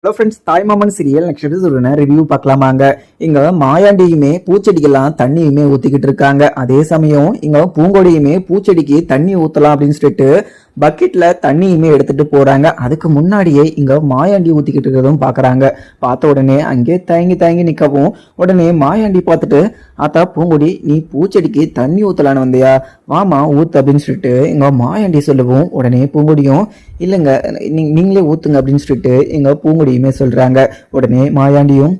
Hello friends, தாய்மாமன் serial next எபிசோட review பார்க்கலாமாங்க. இங்க மாயாண்டியுமே பூச்செடிக்கெல்லாம் தண்ணியுமே ஊத்திக்கிட்டு இருக்காங்க. அதே சமயம் இங்க பூங்கொடியுமே பூச்செடிக்கு தண்ணி ஊத்தலாம் அப்படின்னு சொல்லிட்டு பக்கெட்ல தண்ணியுமே எடுத்துட்டு போறாங்க. அதுக்கு முன்னாடியே இங்க மாயாண்டி ஊத்திக்கிட்டு இருக்கிறதும் பாக்குறாங்க. பார்த்த உடனே அங்கே தயங்கி நிக்கவும் உடனே மாயாண்டி பார்த்துட்டு, ஆத்தா பூங்கொடி, நீ பூச்செடிக்கு தண்ணி ஊத்தலான்னு வந்தியா, வாமா ஊத்து அப்படின்னு சொல்லிட்டு இங்க மாயாண்டி சொல்லவும் உடனே பூங்கொடியும் இல்லைங்க நீங்களே ஊத்துங்க அப்படின்னு சொல்லிட்டு எங்க பூங்கொடியுமே சொல்றாங்க. உடனே மாயாண்டியும்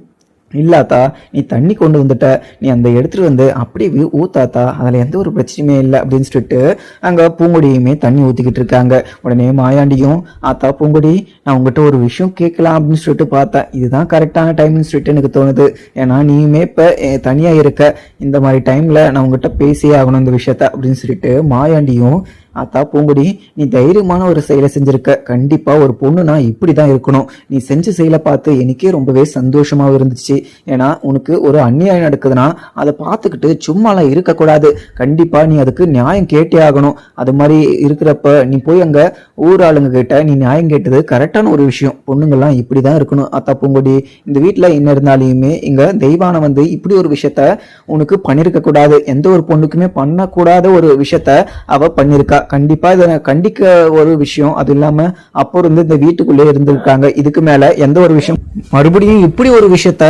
இல்லாத்தா, நீ தண்ணி கொண்டு வந்துட்ட, நீ அந்த எடுத்துட்டு வந்து அப்படியே ஊத்தாத்தா, அதுல எந்த ஒரு பிரச்சனையுமே இல்லை அப்படின்னு சொல்லிட்டு அங்க பூங்கொடியுமே தண்ணி ஊத்திக்கிட்டு இருக்காங்க. உடனே மாயாண்டியும், ஆத்தா பூங்கொடி, நான் உங்ககிட்ட ஒரு விஷயம் கேட்கலாம் அப்படின்னு சொல்லிட்டு பார்த்தேன், இதுதான் கரெக்டான டைம்னு சொல்லிட்டு எனக்கு தோணுது. ஏன்னா நீயுமே இப்ப தனியா இருக்க, இந்த மாதிரி டைம்ல நான் உங்ககிட்ட பேசியே ஆகணும் இந்த விஷயத்த அப்படின்னு சொல்லிட்டு மாயாண்டியும், ஆத்தா பூங்குடி, நீ தைரியமான ஒரு செயலை செஞ்சிருக்க, கண்டிப்பா ஒரு பொண்ணுனா இப்படிதான் இருக்கணும், நீ செஞ்ச செயலை பார்த்து எனக்கே ரொம்பவே சந்தோஷமா இருந்துச்சு. ஏன்னா உனக்கு ஒரு அநியாயம் நடக்குதுன்னா அதை பார்த்துக்கிட்டு சும்மாலாம் இருக்கக்கூடாது, கண்டிப்பா நீ அதுக்கு நியாயம் கேட்டே ஆகணும். அது மாதிரி இருக்கிறப்ப நீ போய் அங்க ஊர் ஆளுங்க கிட்ட நீ நியாயம் கேட்டது கரெக்டான ஒரு விஷயம், பொண்ணுங்கள்லாம் இப்படிதான் இருக்கணும். ஆத்தா பூங்குடி, இந்த வீட்டுல என்ன இருந்தாலுமே இங்க தெய்வான வந்து இப்படி ஒரு விஷயத்த உனக்கு பண்ணிருக்க கூடாது, எந்த ஒரு பொண்ணுக்குமே பண்ணக்கூடாத ஒரு விஷயத்த அவ பண்ணிருக்கா. கண்டிப்பா இதை கண்டிக்க ஒரு விஷயம். அது இல்லாம அப்போ இருந்து இந்த வீட்டுக்குள்ளே இருந்திருக்காங்க, இதுக்கு மேல எந்த ஒரு விஷயம் மறுபடியும் இப்படி ஒரு விஷயத்த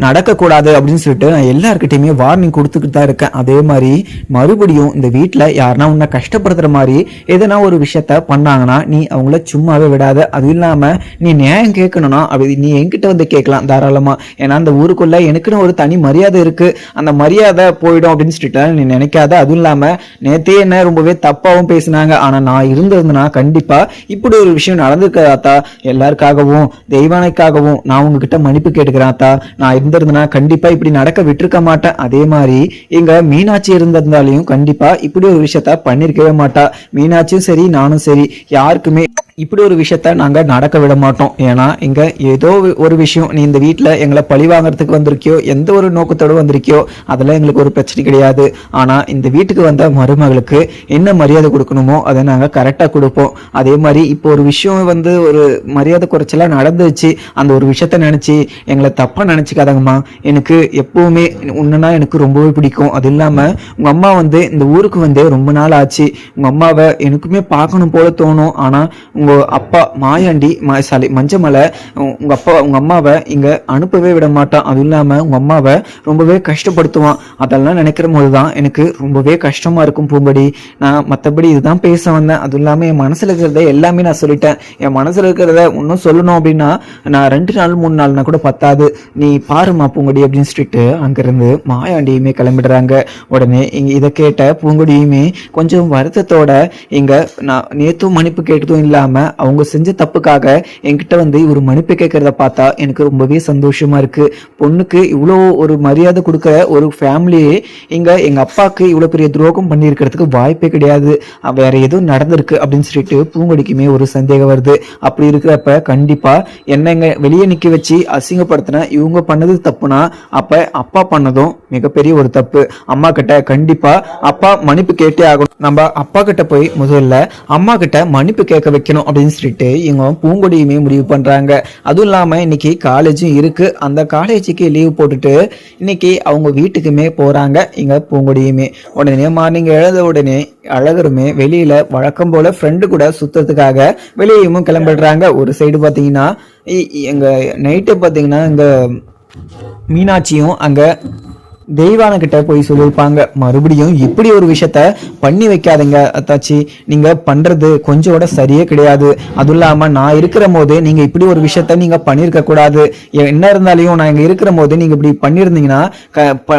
நடக்க கூடாது அப்படின்னு சொல்லிட்டு நான் எல்லார்கிட்டயுமே வார்னிங் கொடுத்துக்கிட்டு தான் இருக்கேன். அதே மாதிரி மறுபடியும் இந்த வீட்டுல யாருன்னா உன்னை கஷ்டப்படுத்துற மாதிரி எதனா ஒரு விஷயத்த பண்ணாங்கன்னா நீ அவங்கள சும்மாவே விடாத. அது இல்லாம நீ நியாயம் கேட்கணும்னா அப்படி நீ என்கிட்ட வந்து கேட்கலாம் தாராளமா. ஏன்னா அந்த ஊருக்குள்ள எனக்குன்னு ஒரு தனி மரியாதை இருக்கு, அந்த மரியாதை போயிடும் அப்படின்னு சொல்லிட்டு நீ நினைக்காத. அதுவும் இல்லாம நேத்தே என்ன ரொம்பவே தப்பாவும் பேசினாங்க, ஆனா நான் இருந்திருந்தேன்னா கண்டிப்பா இப்படி ஒரு விஷயம் நடந்திருக்காதா, எல்லாருக்காகவும் தெய்வானைக்காகவும் நான் உங்ககிட்ட மன்னிப்பு கேட்டுக்கிறேன் ஆத்தா, நான் இருந்திருந்தேன்னா கண்டிப்பா இப்படி நடக்க விட்டுருக்க மாட்டேன். அதே மாதிரி எங்க மீனாட்சி இருந்திருந்தாலையும் கண்டிப்பா இப்படி ஒரு விஷயத்த பண்ணிருக்கவே மாட்டா. மீனாட்சியும் சரி நானும் சரி யாருக்குமே இப்படி ஒரு விஷயத்த நாங்க நடக்க விட மாட்டோம். ஏன்னா இங்க ஏதோ ஒரு விஷயம் நீ இந்த வீட்டுல எங்களை பழி வாங்கறதுக்கு வந்திருக்கியோ, எந்த ஒரு நோக்கத்தோடு வந்திருக்கியோ அதெல்லாம் எங்களுக்கு ஒரு பிரச்சனை கிடையாது. ஆனா இந்த வீட்டுக்கு வந்த மருமகளுக்கு என்ன மரியாதை கொடுக்கணுமோ அதை நாங்க கரெக்டா கொடுப்போம். அதே மாதிரி இப்போ ஒரு விஷயம் வந்து ஒரு மரியாதை குறைச்சலா நடந்துச்சு, அந்த ஒரு விஷயத்த நினைச்சு எங்களை தப்பா நினைச்சுக்காதங்கம்மா. எனக்கு எப்பவுமே உன்னனா எனக்கு ரொம்பவே பிடிக்கும். அது இல்லாம உங்க அம்மா வந்து இந்த ஊருக்கு வந்து ரொம்ப நாள் ஆச்சு, உங்க அம்மாவை எனக்குமே பார்க்கணும் போல தோணும். ஆனா உங்க அப்பா மாயாண்டி மஞ்சமலை உங்க அம்மாவை இங்க அனுப்பவே விட மாட்டான். அதுவும் இல்லாம உங்க அம்மாவை ரொம்பவே கஷ்டப்படுத்துவான். அதெல்லாம் நினைக்கிற போதுதான் எனக்கு ரொம்பவே கஷ்டமா இருக்கும் பூம்படி. நான் மற்றபடி இதுதான் பேச வந்தேன். அதுவும் இல்லாம என் மனசுல இருக்கிறத எல்லாமே நான் சொல்லிட்டேன். என் மனசுல இருக்கிறத இன்னும் சொல்லணும் அப்படின்னா நான் 2 நாள் 3 நாள்னா கூட பத்தாது, நீ பாருமா பூங்கொடி அப்படின்னு சொல்லிட்டு அங்கிருந்து மாயாண்டியுமே கிளம்பிடுறாங்க. உடனே இங்க இதை கேட்ட பூங்கொடியுமே கொஞ்சம் வருத்தத்தோட, இங்க நான் நேத்தும் மன்னிப்பு கேட்டதும் இல்லாம அவங்க செஞ்ச தப்புக்காக என்கிட்ட வந்து ஒரு மன்னிப்பு கேட்கறத பார்த்தா எனக்கு ரொம்பவே சந்தோஷமா இருக்கு. பொண்ணுக்கு இவ்வளோ ஒரு மரியாதை கொடுக்குற ஒரு ஃபேமிலியே இங்க எங்க அப்பாவுக்கு இவ்வளவு பெரிய துரோகம் பண்ணியிருக்கிறதுக்கு வாய்ப்பே கிடையாது, வேற ஏதோ நடந்திருக்கு அப்படின்னு சொல்லிட்டு பூங்கொடிக்குமே ஒரு சந்தேகம் வருது. அப்படி இருக்கிறப்ப கண்டிப்பா என்னங்க வெளியே நிக்க வச்சு அசிங்கப்படுத்தின இவங்க பண்ணது தப்புனா அப்ப அப்பா பண்ணதும் மிகப்பெரிய ஒரு தப்பு. அம்மா கிட்ட கண்டிப்பா அப்பா மன்னிப்பு கேட்டே ஆகணும். நம்ம அப்பா கிட்ட போய் முதல்ல அம்மா கிட்ட மன்னிப்பு கேட்க வைக்கணும் அப்படின்னு சொல்லிட்டு இவங்க பூங்கொடியுமே முடிவு பண்றாங்க. அதுவும் இல்லாம இன்னைக்கு காலேஜும் இருக்கு, அந்த காலேஜுக்கு லீவ் போட்டுட்டு இன்னைக்கு அவங்க வீட்டுக்குமே போறாங்க இங்க பூங்கொடியுமே. உடனே மார்னிங் எழுத உடனே அழகருமே வெளியில வழக்கம் போல ஃப்ரெண்டு கூட சுத்தத்துக்காக வெளியேயும் கிளம்பிடுறாங்க. ஒரு சைடு பாத்தீங்கன்னா எங்க நைட்டு பாத்தீங்கன்னா இங்க மீனாட்சியும் அங்க தெய்வான கிட்ட போய் சொல்லியிருப்பாங்க, மறுபடியும் இப்படி ஒரு விஷயத்த பண்ணி வைக்காதீங்க அத்தாச்சி, நீங்க பண்றது கொஞ்சம் கூட சரியே கிடையாது. அதுவும் இல்லாம நான் இருக்கிற போது நீங்க இப்படி ஒரு விஷயத்த நீங்க பண்ணிருக்க கூடாது. என்ன இருந்தாலையும் நான் இங்க இருக்கிற போது நீங்க இப்படி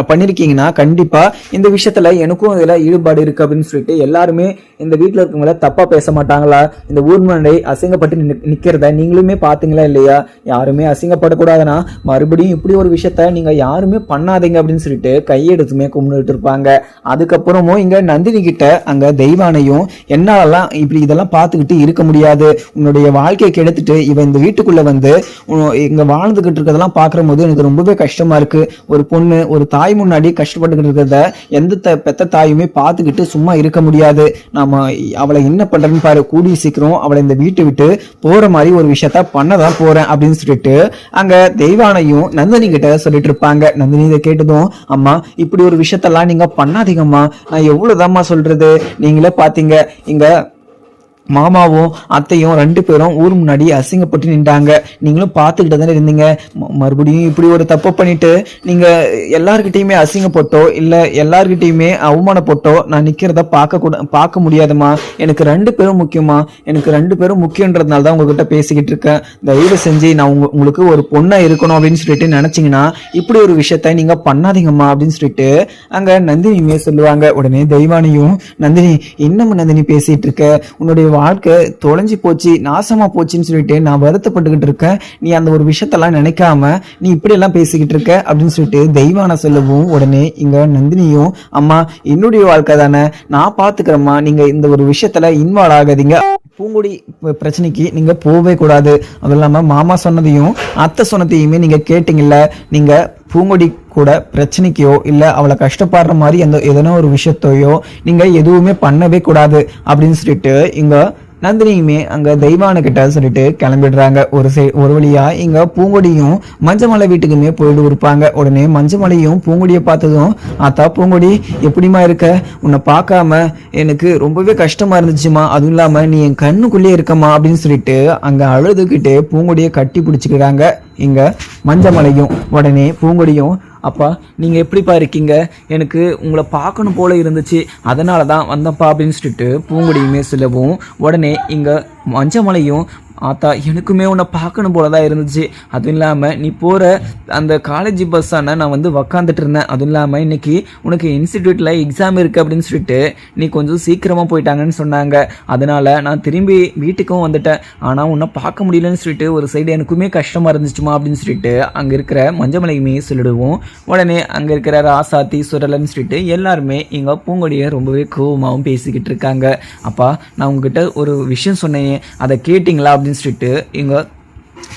பண்ணிருக்கீங்கன்னா கண்டிப்பா இந்த விஷயத்துல எனக்கும் இதுல ஈடுபாடு இருக்கு அப்படின்னு சொல்லிட்டு எல்லாருமே இந்த வீட்டுல இருக்கவங்கள தப்பா பேச மாட்டாங்களா? இந்த ஊர் முன்னாடி அசிங்கப்பட்டு நிக்கிறத நீங்களுமே பாத்தீங்களா இல்லையா? யாருமே அசிங்கப்படக்கூடாதுன்னா மறுபடியும் இப்படி ஒரு விஷயத்த நீங்க யாருமே பண்ணாதீங்க அப்படின்னு சொல்லி சொல்லிட்டு கையெடுத்துமே கும்பிட்டு இருப்பாங்க. அதுக்கப்புறமும் இங்க நந்தினி கிட்ட அங்க தெய்வானையும் என்னாலலாம் இப்படி இதெல்லாம் பார்த்துக்கிட்டு இருக்க முடியாது, உன்னுடைய வாழ்க்கையை கெடுத்துட்டு இவன் இந்த வீட்டுக்குள்ள வந்து இங்க வாழ்ந்துகிட்டு இருக்கிறதெல்லாம் பாக்குற போது எனக்கு ரொம்பவே கஷ்டமா இருக்கு. ஒரு பொண்ணு ஒரு தாய் முன்னாடி கஷ்டப்பட்டுக்கிட்டு இருக்கிறத எந்த பெத்த தாயுமே பார்த்துக்கிட்டு சும்மா இருக்க முடியாது. நாம அவளை என்ன பண்றேன்னு பாரு, கூடிய சீக்கிரம் அவளை இந்த வீட்டை விட்டு போற மாதிரி ஒரு விஷயத்த பண்ணதான் போறேன் அப்படின்னு சொல்லிட்டு அங்க தெய்வானையும் நந்தினி கிட்ட சொல்லிட்டு இருப்பாங்க. நந்தினி இதை கேட்டதும், அம்மா இப்படி ஒரு விஷயத்தெல்லாம் நீங்க பண்ணாதீங்கம்மா, நான் எவ்வளவுதாம்மா சொல்றது, நீங்களே பாத்தீங்க இங்க மாமாவும் அத்தையும் 2 பேரும் ஊர் முன்னாடி அசிங்கப்பட்டு நின்றாங்க, நீங்களும் பார்த்துக்கிட்டு தானே இருந்தீங்க. மறுபடியும் இப்படி ஒரு தப்பு பண்ணிட்டு நீங்க எல்லார்கிட்டையுமே அசிங்கப்பட்டோ இல்ல எல்லார்கிட்டையுமே அவமானப்பட்டோ நான் நிக்கிறத பார்க்க முடியாதுமா. எனக்கு 2 பேரும் முக்கியமா, எனக்கு 2 பேரும் முக்கியன்றதுனால தான் உங்ககிட்ட பேசிக்கிட்டு இருக்கேன். தயவு செஞ்சு நான் உங்களுக்கு ஒரு பொண்ணா இருக்கணும் அப்படின்னு சொல்லிட்டு நினைச்சீங்கன்னா இப்படி ஒரு விஷயத்த நீங்க பண்ணாதீங்கம்மா அப்படின்னு சொல்லிட்டு அங்க நந்தினியுமே சொல்லுவாங்க. உடனே தெய்வானியும், நந்தினி இன்னமும் நந்தினி பேசிட்டு இருக்க, உன்னுடைய வாழ்க்கை தொலைஞ்சு போச்சு, நாசமா போச்சுன்னு சொல்லிட்டு நான் வருத்தப்பட்டுக்கிட்டு இருக்கேன், நீ அந்த ஒரு விஷயத்தெல்லாம் நினைக்காம நீ இப்படி எல்லாம் பேசிக்கிட்டு இருக்க அப்படின்னு சொல்லிட்டு தெய்வான சொல்லவும், உடனே இங்க நந்தினியும், அம்மா என்னுடைய வாழ்க்கை தானே, நான் பாத்துக்கிறேம்மா, நீங்க இந்த ஒரு விஷயத்துல இன்வால்வ் ஆகாதீங்க, பூங்குடி பிரச்சனைக்கு நீங்க போகவே கூடாது, அதுவும் இல்லாம மாமா சொன்னதையும் அத்தை சொன்னதையுமே நீங்க கேட்டீங்கல்ல, நீங்க பூங்குடி கூட பிரச்சனைக்கோ இல்ல அவளை கஷ்டப்படுற மாதிரி எதனா ஒரு விஷயத்தையோ நீங்க எதுவுமே பண்ணவே கூடாது அப்படின்னு சொல்லிட்டு இங்க நந்தினியுமே அங்க தெய்வான கிட்ட சொல்லிட்டு கிளம்பிடுறாங்க. ஒரு வழியா இங்க பூங்கொடியும் மஞ்சமலை வீட்டுக்குமே போயிட்டு இருப்பாங்க. உடனே மஞ்சமலையும் பூங்கொடியை பார்த்ததும், ஆத்தா பூங்கொடி எப்படிமா இருக்க, உன்னை பார்க்காம எனக்கு ரொம்பவே கஷ்டமா இருந்துச்சுமா, அதுவும் இல்லாம நீ என் கண்ணுக்குள்ளே இருக்கமா அப்படின்னு சொல்லிட்டு அங்க அழுதுகிட்டே பூங்கொடியை கட்டி பிடிச்சிக்கிறாங்க இங்க மஞ்சமலையும். உடனே பூங்கொடியும், அப்பா நீங்கள் எப்படிப்பா இருக்கீங்க, எனக்கு உங்களை பார்க்கணும் போல இருந்துச்சு, அதனால தான் வந்தப்பா அப்படின்னு சொல்லிட்டு பூங்குடியுமே சொல்லவும், உடனே இங்கே மஞ்சமலையும், ஆத்தா எனக்குமே உன்னை பார்க்கணும் போல தான் இருந்துச்சு, அதுவும் இல்லாமல் நீ போகிற அந்த காலேஜ் பஸ்ஸான நான் வந்து உக்காந்துட்டு இருந்தேன், அதுவும் இல்லாமல் இன்னைக்கு உனக்கு இன்ஸ்டிடியூட்டில் எக்ஸாம் இருக்குது அப்படின்னு சொல்லிட்டு நீ கொஞ்சம் சீக்கிரமாக போயிட்டாங்கன்னு சொன்னாங்க, அதனால் நான் திரும்பி வீட்டுக்கும் வந்துட்டேன், ஆனால் உன்னை பார்க்க முடியலன்னு சொல்லிட்டு ஒரு சைடு எனக்குமே கஷ்டமாக இருந்துச்சுமா அப்படின்னு சொல்லிட்டு அங்கே இருக்கிற மஞ்சமலையுமே சொல்லிடுவோம். உடனே அங்கே இருக்கிற ராசாத்தி சுரலன்னு சொல்லிட்டு எல்லாருமே இங்கே பூங்கொடியை ரொம்பவே கோவமாகவும் பேசிக்கிட்டு இருக்காங்க. அப்பா நான் உங்ககிட்ட ஒரு விஷயம் சொன்னேன், அதை கேட்டிங்களா அப்படின்னு சொல்லிட்டு இங்க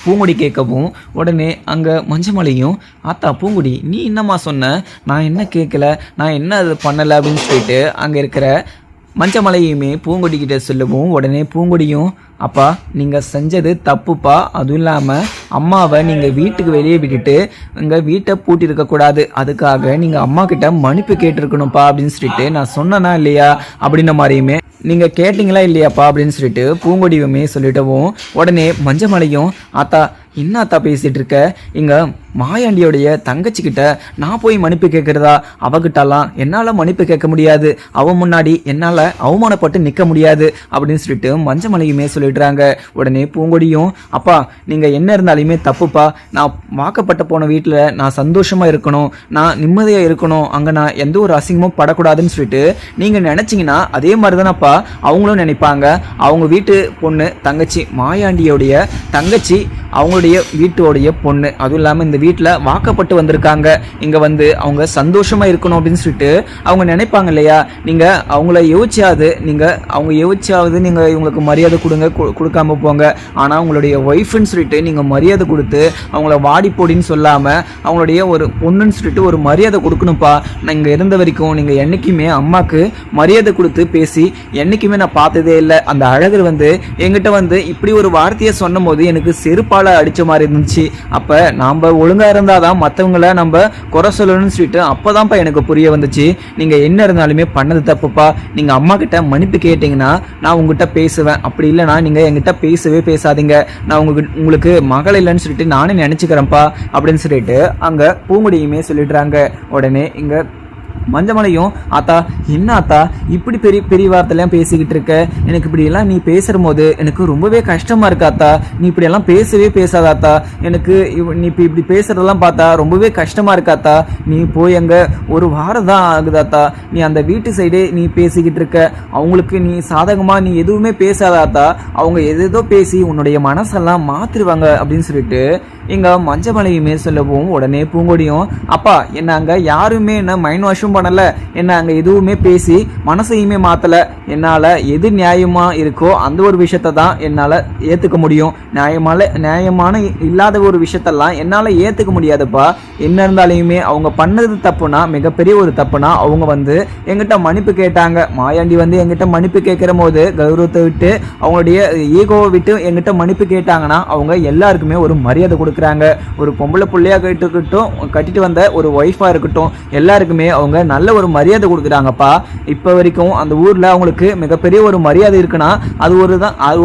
பூங்குடி கேட்கவும், உடனே அங்கே மஞ்சமலையும், ஆத்தா பூங்குடி நீ என்னம்மா சொன்ன, நான் என்ன கேட்கல, நான் என்ன அது பண்ணலை அப்படின்னு சொல்லிட்டு அங்கே இருக்கிற மஞ்சமலையுமே பூங்குடிக்கிட்ட சொல்லவும், உடனே பூங்குடியும், அப்பா நீங்கள் செஞ்சது தப்புப்பா, அதுவும் இல்லாமல் அம்மாவை நீங்கள் வீட்டுக்கு வெளியே விட்டுட்டு இங்கே வீட்டை பூட்டி இருக்கக்கூடாது, அதுக்காக நீங்கள் அம்மா கிட்ட மன்னிப்பு கேட்டிருக்கணும்ப்பா அப்படின்னு சொல்லிட்டு நான் சொன்னனா இல்லையா அப்படின்ன மாதிரியுமே நீங்கள் கேட்டிங்களா இல்லையாப்பா அப்படின்னு சொல்லிட்டு பூங்கொடியுமே சொல்லிட்டவும், உடனே மஞ்சமலையும், ஆத்தா என்ன ஆத்தா பேசிகிட்டு இருக்க, இங்கே மாயாண்டியோடைய தங்கச்சிக்கிட்ட நான் போய் மன்னிப்பு கேட்குறதா, அவகிட்டலாம் என்னால் மன்னிப்பு கேட்க முடியாது, அவன் முன்னாடி என்னால் அவமானப்பட்டு நிற்க முடியாது அப்படின்னு சொல்லிட்டு மஞ்சமலையுமே சொல்லிடுறாங்க. உடனே பூங்கொடியும், அப்பா நீங்கள் என்ன இருந்தாலுமே தப்புப்பா, நான் வாக்கப்பட்ட போன வீட்டில் நான் சந்தோஷமாக இருக்கணும், நான் நிம்மதியாக இருக்கணும், அங்கே நான் எந்த ஒரு அசிங்கமும் படக்கூடாதுன்னு சொல்லிட்டு நீங்கள் நினச்சிங்கன்னா அதே மாதிரி தானப்பா அவங்களும் நினைப்பாங்க. அவங்க வீட்டு பொண்ணு தங்கச்சி, மாயாண்டியோடைய தங்கச்சி அவங்களுடைய வீட்டோடைய பொண்ணு, அதுவும் இல்லாமல் இந்த வீட்டில் வாக்கப்பட்டு வந்திருக்காங்க, இங்கே வந்து அவங்க சந்தோஷமாக இருக்கணும் அப்படின்னு சொல்லிட்டு அவங்க நினைப்பாங்க இல்லையா. நீங்கள் அவங்கள யோசிச்சாவது நீங்கள் இவங்களுக்கு மரியாதை கொடுக்காம போங்க, ஆனால் உங்களுடைய ஒய்ஃப்னு சொல்லிட்டு நீங்கள் மரியாதை கொடுத்து அவங்கள வாடி போடின்னு சொல்லாமல் அவங்களுடைய ஒரு பொண்ணுன்னு சொல்லிட்டு ஒரு மரியாதை கொடுக்கணும்ப்பா. நீங்கள் இருந்த வரைக்கும் நீங்கள் என்றைக்குமே அம்மாவுக்கு மரியாதை கொடுத்து பேசி என்றைக்குமே நான் பார்த்ததே இல்லை. அந்த அழகர் வந்து என்கிட்ட வந்து இப்படி ஒரு வார்த்தையை சொன்னும் போது எனக்கு செருப்பால் அடித்த மாதிரி இருந்துச்சு. அப்போ நாம் ஒழுங்காக இருந்தால் தான் மற்றவங்கள நம்ம குறை சொல்லணும்னு சொல்லிட்டு அப்போதான்ப்பா எனக்கு புரிய வந்துச்சு, நீங்கள் என்ன இருந்தாலுமே பண்ணது தப்புப்பா, நீங்கள் அம்மா கிட்ட மன்னிப்பு கேட்டிங்கன்னா நான் உங்ககிட்ட பேசுவேன், அப்படி இல்லைனா நீங்கள் என்கிட்ட பேசவே பேசாதீங்க, நான் உங்களுக்கு மகள் இல்லைன்னு சொல்லிட்டு நானே நினச்சிக்கிறேன்ப்பா அப்படின்னு சொல்லிட்டு அங்கே பூங்குடியுமே சொல்லிடுறாங்க. உடனே இங்கே மஞ்சமலையும், ஆத்தா என்ன ஆத்தா இப்படி பெரிய பெரிய வார்த்தையெல்லாம் பேசிக்கிட்டு இருக்க, எனக்கு இப்படியெல்லாம் நீ பேசுகிற போது எனக்கு ரொம்பவே கஷ்டமாக இருக்காத்தா, நீ இப்படியெல்லாம் பேசவே பேசாதாத்தா, எனக்கு நீ இப்படி பேசுகிறதெல்லாம் பார்த்தா ரொம்பவே கஷ்டமாக இருக்காத்தா, நீ போய் அங்கே ஒரு வாரம் தான் ஆகுதாத்தா, நீ அந்த வீட்டு சைடே நீ பேசிக்கிட்டு இருக்க, அவங்களுக்கு நீ சாதகமாக நீ எதுவுமே பேசாதாத்தா, அவங்க எதோ பேசி உன்னுடைய மனசெல்லாம் மாற்றிடுவாங்க அப்படின்னு சொல்லிட்டு இங்க மஞ்சமலையுமே சொல்லவும் உடனே பூங்கொடியும் அப்பா என்ன அங்க யாருமே என்ன மைண்ட் வாஷும் பண்ணல, என்ன அங்க எதுவுமே பேசி மனசையுமே மாத்தல, என்னால எது நியாயமா இருக்கோ அந்த ஒரு விஷயத்த தான் என்னால ஏத்துக்க முடியும், நியாயமான இல்லாத ஒரு விஷயத்தெல்லாம் என்னால ஏத்துக்க முடியாதுப்பா. என்ன இருந்தாலுமே அவங்க பண்ணது தப்புனா மிகப்பெரிய ஒரு தப்புனா அவங்க வந்து எங்கிட்ட மன்னிப்பு கேட்டாங்க. மாயாண்டி வந்து எங்கிட்ட மன்னிப்பு கேட்கிற போது கௌரவத்தை விட்டு அவங்களுடைய ஈகோவை விட்டு எங்கிட்ட மன்னிப்பு கேட்டாங்கன்னா அவங்க எல்லாருக்குமே ஒரு மரியாதை கொடுக்குறாங்க. ஒரு பொம்பளை பிள்ளையா இருக்கட்டும், கட்டிட்டு வந்த ஒரு ஒய்ஃபா இருக்கட்டும், எல்லாருக்குமே அவங்க நல்ல ஒரு மரியாதை கொடுக்குறாங்கப்பா. இப்போ வரைக்கும் அந்த ஊர்ல அவங்களுக்கு மிகப்பெரிய ஒரு மரியாதை இருக்குன்னா அது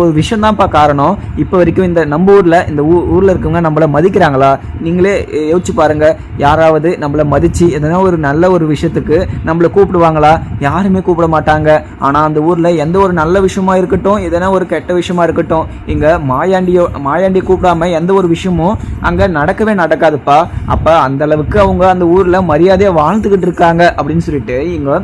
ஒரு விஷயம் தான்ப்பா காரணம். இப்போ வரைக்கும் இந்த நம்ம ஊர்ல இந்த ஊர்ல இருக்கவங்க நம்மள மதிக்கிறாங்களா? நீங்களே யோசிச்சு பாருங்க. யாராவது நம்மள மதிச்சு எதனா ஒரு நல்ல ஒரு விஷயத்துக்கு நம்மள கூப்பிடுவாங்களா? யாருமே கூப்பிட மாட்டாங்க. ஆனா அந்த ஊர்ல எந்த ஒரு நல்ல விஷயமா இருக்கட்டும், எதனா ஒரு கெட்ட விஷயமா இருக்கட்டும், இங்க மாயாண்டி கூப்பிடாம எந்த ஒரு விஷயமும் அங்க நடக்கவே நடக்காதுப்பா. அப்ப அந்த அளவுக்கு அவங்க அந்த ஊர்ல மரியாதையா வாழ்ந்துகிட்டு இருக்காங்க அப்படின்னு சொல்லிட்டு இங்க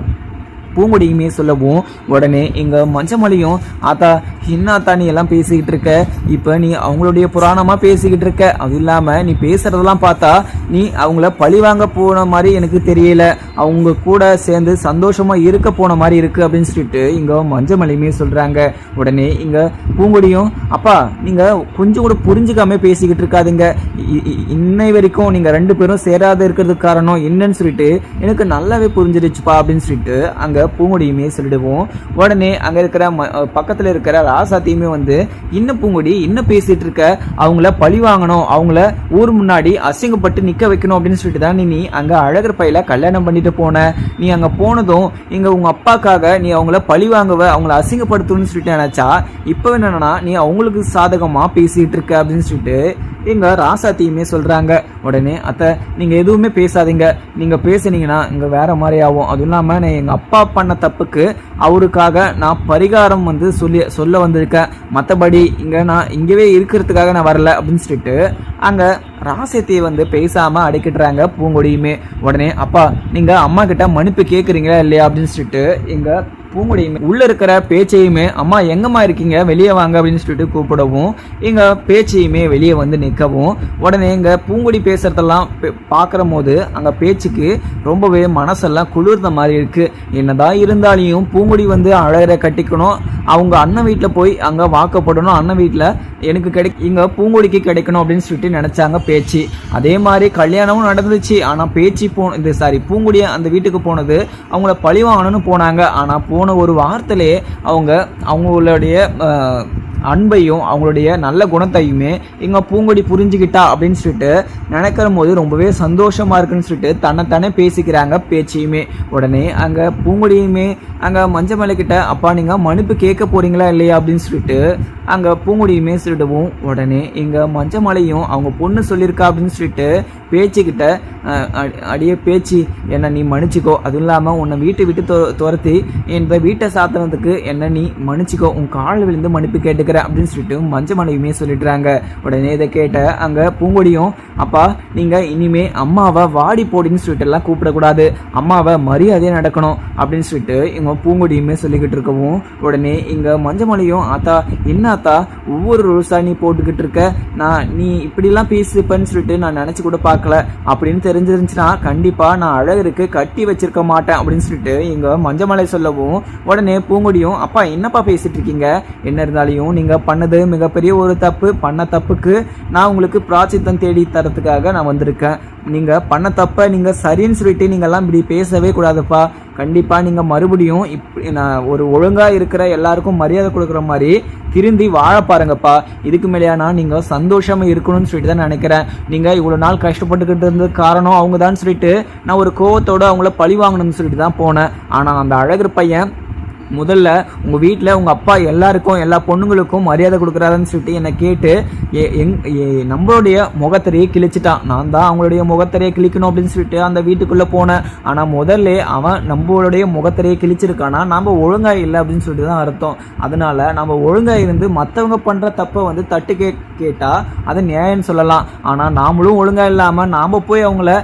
பூங்குடியுமே சொல்லவும் உடனே இங்க மஞ்சமலையும் ஆத்தா என்ன ஆத்தா நீ எல்லாம் பேசிக்கிட்டு இருக்க, இப்ப நீ அவங்களுடைய புராணமா பேசிக்கிட்டு இருக்க, அது இல்லாம நீ பேசுறதெல்லாம் பார்த்தா நீ அவங்கள பழி வாங்க போன மாதிரி எனக்கு தெரியல, அவங்க கூட சேர்ந்து சந்தோஷமா இருக்க போன மாதிரி இருக்கு அப்படின்னு சொல்லிட்டு இங்க மஞ்சமலையுமே சொல்றாங்க. உடனே இங்க பூங்குடியும் அப்பா நீங்க கொஞ்சம் கூட புரிஞ்சுக்காம பேசிக்கிட்டு இருக்காதுங்க, இன்னை வரைக்கும் நீங்க ரெண்டு பேரும் சேராத இருக்கிறதுக்கு காரணம் என்னன்னு சொல்லிட்டு எனக்கு நல்லாவே புரிஞ்சிருச்சுப்பா அப்படின்னு சொல்லிட்டு அங்க பூங்குடியுமே சொல்லிடுவோம். உடனே அங்க இருக்கிற பக்கத்துல இருக்கிற ராசாத்தியுமே வந்து இன்னும் பூங்குடி இன்னும் பேசிட்டு இருக்க, அவங்கள பழி வாங்கணும், அவங்கள ஊர் முன்னாடி அசிங்கப்பட்டு நிக்க வைக்கணும் அப்படின்னு சொல்லிட்டு தான் நீ அங்க அழகர் பையில கல்யாணம் பண்ணிட்டு போன. நீ அங்க போனதும் இங்க உங்க அப்பாக்காக நீ அவங்கள பழி வாங்குவ, அவங்கள அசிங்கப்படுத்தணும்னு சொல்லிட்டு நினைச்சா இப்ப என்னன்னா நீ அவங்களுக்கு சாதகமா பேசிட்டு இருக்க அப்படின்னு சொல்லிட்டு எங்க ராசாத்தியுமே சொல்றாங்க. உடனே அத்தை நீங்க எதுவுமே பேசாதீங்க, நீங்க பேசுனீங்கன்னா இங்க வேற மாதிரி ஆகும், அதுவும் இல்லாம நான் எங்க அப்பா பண்ண தப்புக்கு அவருக்காக நான் பரிகாரம் வந்து சொல்ல வந்திருக்கேன், மற்றபடி இங்க நான் இங்கவே இருக்கிறதுக்காக நான் வரல அப்படின்னு சொல்லிட்டு அங்க ராசத்தியை வந்து பேசாம அடைக்கிட்டுறாங்க பூங்கொடியுமே. உடனே அப்பா நீங்க அம்மா கிட்ட மன்னிப்பு கேட்குறீங்களா இல்லையா அப்படின்னு சொல்லிட்டு எங்க பூங்குடியுமே உள்ள இருக்கிற பேச்சையுமே அம்மா எங்கம்மா இருக்கீங்க வெளியே வாங்க அப்படின்னு சொல்லிட்டு கூப்பிடவும் எங்க பேச்சையுமே வெளியே வந்து நிற்கவும் உடனே எங்க பூங்குடி பேசுறதெல்லாம் பார்க்குற போது அங்க பேச்சுக்கு ரொம்பவே மனசெல்லாம் குளிர்ந்த மாதிரி இருக்கு. என்னதான் இருந்தாலையும் பூங்குடி வந்து அழகரை கட்டிக்கணும், அவங்க அண்ணன் வீட்டில் போய் அங்க வாக்கப்படணும், அண்ணன் வீட்டில் எனக்கு இங்க பூங்குடிக்கு கிடைக்கணும் அப்படின்னு சொல்லிட்டு நினைச்சாங்க பேச்சு. அதே மாதிரி கல்யாணமும் நடந்துச்சு. ஆனா பேச்சு பூங்குடிய அந்த வீட்டுக்கு போனது அவங்கள பழி வாங்கணும்னு போனாங்க. ஆனா போன ஒரு வாரத்திலே அவங்களுடைய அன்பையும் அவங்களுடைய நல்ல குணத்தையுமே இங்க பூங்கொடி புரிஞ்சுக்கிட்டா அப்படின்னு சொல்லிட்டு நினைக்கிற போது ரொம்பவே சந்தோஷமா இருக்குன்னு சொல்லிட்டு தன்னைத்தானே பேசிக்கிறாங்க பேச்சையுமே. உடனே அங்க பூங்கொடியுமே அங்க மஞ்சமலை கிட்ட அப்பா நீங்க மன்னிப்பு கேட்க போறீங்களா இல்லையா அப்படின்னு சொல்லிட்டு அங்க பூங்கொடியுமே சொல்லிடுவோம். உடனே இங்க மஞ்சமலையும் அவங்க பொண்ணு சொல்லியிருக்கா அப்படின்னு சொல்லிட்டு பேச்சுக்கிட்ட அடியே பேச்சு என்ன நீ மன்னிச்சிக்கோ, அதுவும் இல்லாம உன்னை வீட்டை விட்டு துரத்தி இந்த வீட்டை சாத்தினதுக்கு என்ன நீ மன்னிச்சிக்கோ, உன் காலில் விழுந்து மன்னிப்பு கேட்டுக்கிறேன் அப்படின்னு சொல்லிட்டு மஞ்சமலையுமே சொல்லிடுறாங்க. உடனே இதை கேட்ட அங்க பூங்கொடியும் அப்பா நீங்க இனிமே அம்மாவை வாடி போடின்னு சொல்லிட்டு எல்லாம் கூப்பிடக்கூடாது, அம்மாவை மரியாதையா நடக்கணும் அப்படின்னு சொல்லிட்டு இவங்க பூங்கொடியுமே சொல்லிக்கிட்டு இருக்கவும் உடனே இங்க மஞ்சமலையும் ஆத்தா என்ன ஆத்தா ஒவ்வொரு ரூல்ஸா நீ போட்டுக்கிட்டு இருக்க, நீ இப்படிலாம் பேசிப்பேன்னு சொல்லிட்டு நான் நினைச்சு கூட பார்க்கல, அப்படின்னு தெரிஞ்சிருந்துச்சுன்னா கண்டிப்பா நான் அழகருக்கு கட்டி வச்சிருக்க மாட்டேன் அப்படின்னு சொல்லிட்டு இங்க மஞ்சமலை சொல்லவும் உடனே பூங்கொடியும் அப்பா என்னப்பா பேசிட்டு இருக்கீங்க, என்ன இருந்தாலையும் நீங்க பண்ணது மிகப்பெரிய ஒரு தப்பு, பண்ண தப்புக்கு நான் உங்களுக்கு பிராச்சித்தம் தேடி தரத்துக்காக நான் வந்திருக்கேன், நீங்க பண்ண தப்ப நீங்க சரின்னு சொல்லிட்டு நீங்க எல்லாம் இப்படி பேசவே கூடாதுப்பா, கண்டிப்பா நீங்க மறுபடியும் நான் ஒரு ஒழுங்கா இருக்கிற எல்லாருக்கும் மரியாதை கொடுக்குற மாதிரி திருந்தி வாழ பாருங்கப்பா, இதுக்கு மேலேயானா நீங்க சந்தோஷமா இருக்கணும்னு சொல்லிட்டு தான் நினைக்கிறேன், நீங்க இவ்வளவு நாள் கஷ்டப்பட்டுக்கிட்டு இருந்தது காரணம் அவங்க தான் சொல்லிட்டு நான் ஒரு கோவத்தோட அவங்கள பழி வாங்கணும்னு சொல்லிட்டு தான் போனேன். ஆனா அந்த அழகர் பையன் முதல்ல உங்கள் வீட்டில் உங்கள் அப்பா எல்லாருக்கும் எல்லா பொண்ணுங்களுக்கும் மரியாதை கொடுக்குறாருன்னு சொல்லிட்டு என்னை கேட்டு நம்மளுடைய முகத்திரையை கிழிச்சிட்டான், நான் தான் அவங்களுடைய முகத்திரையை கிழிக்கணும் அப்படின்னு சொல்லிட்டு அந்த வீட்டுக்குள்ளே போனேன். ஆனால் முதல்ல அவன் நம்மளுடைய முகத்திரையை கிழிச்சிருக்கானா நம்ம ஒழுங்காக இல்லை அப்படின்னு சொல்லிட்டு தான் அர்த்தம். அதனால நம்ம ஒழுங்காக இருந்து மற்றவங்க பண்ணுற தப்பை வந்து தட்டு கேட்டால் அதை நியாயம்னு சொல்லலாம். ஆனால் நாமளும் ஒழுங்காக இல்லாமல் நாம் போய் அவங்கள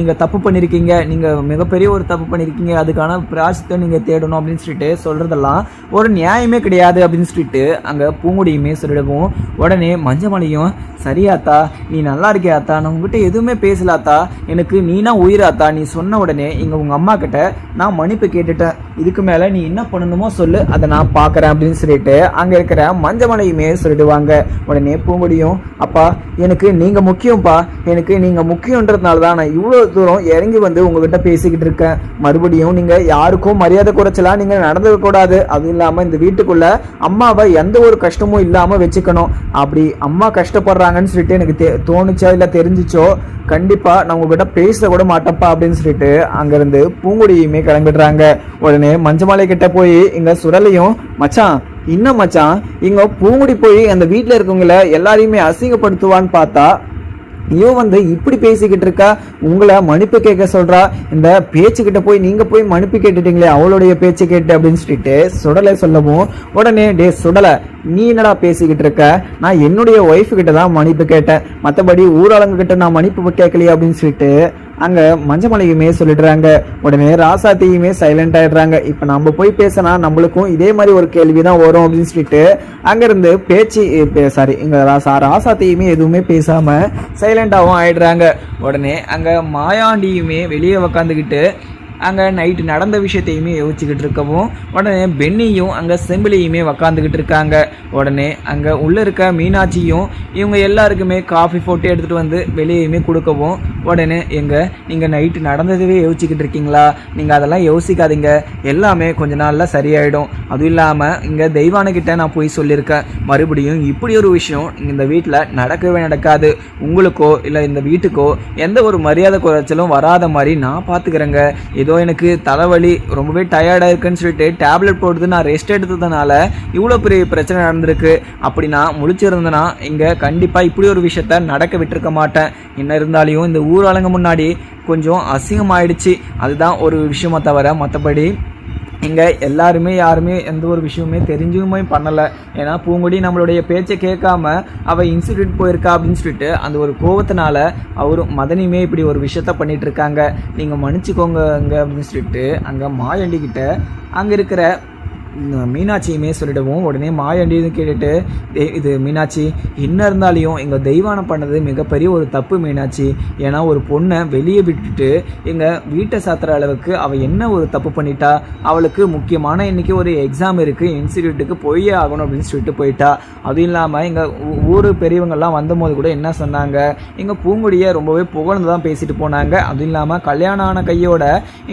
நீங்கள் தப்பு பண்ணியிருக்கீங்க, நீங்கள் மிகப்பெரிய ஒரு தப்பு பண்ணியிருக்கீங்க, அதுக்கான பிராயசித்தம் நீங்கள் தேடணும் அப்படின்னு சொல்லிட்டு சொல்றதெல்லாம் ஒரு நியாயமே கிடையாது அப்படின்னு சொல்லிட்டு அங்க பூங்குடியுமே சொல்லிடுவோம். உடனே மஞ்சமலையும் சரியாத்தா நீ நல்லா இருக்கியாத்தா, நான் உங்ககிட்ட எதுவுமே பேசலாத்தா, எனக்கு நீனா உயிராத்தா, நீ சொன்ன உடனே இங்க உங்க அம்மா கிட்ட நான் மன்னிப்பு கேட்டுட்டேன், இதுக்கு மேல நீ என்ன பண்ணணுமோ சொல்லு, அதை நான் பாக்குறேன் அப்படின்னு சொல்லிட்டு அங்க இருக்கிற மஞ்சமலையுமே சொல்லிடுவாங்க. உடனே பூங்குடியும் அப்பா எனக்கு நீங்க முக்கியம்ப்பா, எனக்கு நீங்க முக்கியன்றதுனால தான் நான் இவ்வளவு தூரம் இறங்கி வந்து உங்ககிட்ட பேசிக்கிட்டு இருக்கேன். மறுபடியும் நீங்க யாருக்கும் மரியாதை குறைச்சலா நீங்க நடந்துக்க கூடாது, அதுவும் இல்லாம இந்த வீட்டுக்குள்ள அம்மாவை எந்த ஒரு கஷ்டமும் இல்லாம வச்சுக்கணும். அப்படி அம்மா கஷ்டப்படுறாங்கன்னு சொல்லிட்டு எனக்கு தோணுச்சா இல்ல தெரிஞ்சிச்சோ கண்டிப்பா நான் உங்ககிட்ட பேச கூட மாட்டப்பா அப்படின்னு சொல்லிட்டு அங்கிருந்து பூங்குடியுமே கிளம்பிடுறாங்க. உடனே மஞ்சமலை கிட்ட போய் இங்க சுடலையும் மச்சான் இன்னும் மச்சான் இங்க பூங்குடி போய் அந்த வீட்டுல இருக்கவங்கள எல்லாரையுமே அசிங்கப்படுத்துவான்னு பார்த்தா இவன் வந்து இப்படி பேசிக்கிட்டு இருக்கா, உங்களை மன்னிப்பு கேட்க சொல்றா, இந்த பேச்சுக்கிட்ட போய் நீங்க போய் மன்னிப்பு கேட்டுட்டீங்களே அவளுடைய பேச்சு கேட்டு அப்படின்னு சொல்லிட்டு சுடலை சொல்லவும் உடனே டே சுடலை நீ என்னடா பேசிக்கிட்டு இருக்க, நான் என்னுடைய ஒய்ஃபு கிட்ட தான் மன்னிப்பு கேட்டேன், மற்றபடி ஊராளங்க கிட்ட நான் மன்னிப்பு கேட்கலையே அப்படின்னு சொல்லிட்டு அங்க மஞ்சமலையுமே சொல்லிடுறாங்க. உடனே ராசாத்தியுமே சைலண்ட் ஆயிடுறாங்க. இப்ப நம்ம போய் பேசினா நம்மளுக்கும் இதே மாதிரி ஒரு கேள்விதான் வரும் அப்படின்னு சொல்லிட்டு அங்க இருந்து சாரி இங்க ராசாத்தியுமே எதுவுமே பேசாம சைலண்டாவும் ஆயிடுறாங்க. உடனே அங்க மாயாண்டியுமே வெளியே உக்காந்துக்கிட்டு அங்கே நைட்டு நடந்த விஷயத்தையுமே யோசிச்சுக்கிட்டு இருக்கவும் உடனே பென்னியும் அங்கே செம்பிலியுமே உக்காந்துக்கிட்டு இருக்காங்க. உடனே அங்கே உள்ளே இருக்க மீனாட்சியும் இவங்க எல்லாருக்குமே காஃபி போட்டு எடுத்துகிட்டு வந்து வெளியேயுமே கொடுக்கவும் உடனே நீங்கள் நைட்டு நடந்ததுவே யோசிச்சுக்கிட்டு இருக்கீங்களா, நீங்கள் அதெல்லாம் யோசிக்காதீங்க, எல்லாமே கொஞ்ச நாளில் சரியாயிடும், அதுவும் இல்லாமல் இங்கே தெய்வானகிட்ட நான் போய் சொல்லியிருக்கேன், மறுபடியும் இப்படி ஒரு விஷயம் இந்த வீட்டில் நடக்கவே நடக்காது, உங்களுக்கோ இல்லை இந்த வீட்டுக்கோ எந்த ஒரு மரியாதை குறைச்சலும் வராத மாதிரி நான் பார்த்துக்கிறேங்க, ஏதோ எனக்கு தலைவலி ரொம்பவே டயர்டாக இருக்குன்னு சொல்லிட்டு டேப்லெட் போடுறது நான் ரெஸ்ட் எடுத்ததுனால இவ்வளோ பெரிய பிரச்சனை நடந்திருக்கு, அப்படி நான் முழிச்சிருந்தேன்னா இங்கே கண்டிப்பாக இப்படி ஒரு விஷயத்த நடக்க விட்டுருக்க மாட்டேன், என்ன இருந்தாலையும் இந்த ஊராளுங்க முன்னாடி கொஞ்சம் அசிங்கமாயிடுச்சு, அதுதான் ஒரு விஷயமா தவிர மற்றபடி இங்கே யாருமே எந்த ஒரு விஷயமே தெரிஞ்சுமே பண்ணலை, ஏன்னா பூங்குடி நம்மளுடைய பேச்சை கேட்காம அவள் இன்ஸ்டியூட் போயிருக்கா அப்படின்னு சொல்லிட்டு அந்த ஒரு கோபத்தினால அவரும் மதனியுமே இப்படி ஒரு விஷயத்த பண்ணிட்டு இருக்காங்க, நீங்கள் மன்னிச்சுக்கோங்க அங்கே அப்படின்னு சொல்லிட்டு அங்கே மாயாண்டிக்கிட்ட அங்கே இருக்கிற மீனாட்சியுமே சொல்லிடுவோம். உடனே மாயாண்டின்னு கேட்டுட்டு இது மீனாட்சி என்ன இருந்தாலையும் எங்கள் தெய்வானம் பண்ணது மிகப்பெரிய ஒரு தப்பு மீனாட்சி, ஏன்னா ஒரு பொண்ணை வெளியே விட்டுட்டு எங்கள் வீட்டை சாத்துற அளவுக்கு அவள் என்ன ஒரு தப்பு பண்ணிட்டா, அவளுக்கு முக்கியமான இன்னைக்கு ஒரு எக்ஸாம் இருக்குது, இன்ஸ்டிடியூட்டுக்கு போயே ஆகணும் அப்படின்னு சொல்லிட்டு போயிட்டா, அதுவும் இல்லாமல் எங்கள் ஊர் பெரியவங்கள்லாம் வந்தபோது கூட என்ன சொன்னாங்க, எங்கள் பூங்குடியை ரொம்பவே புகழ்ந்து தான் பேசிட்டு போனாங்க, அதுவும் இல்லாமல் கல்யாணம் ஆன கையோட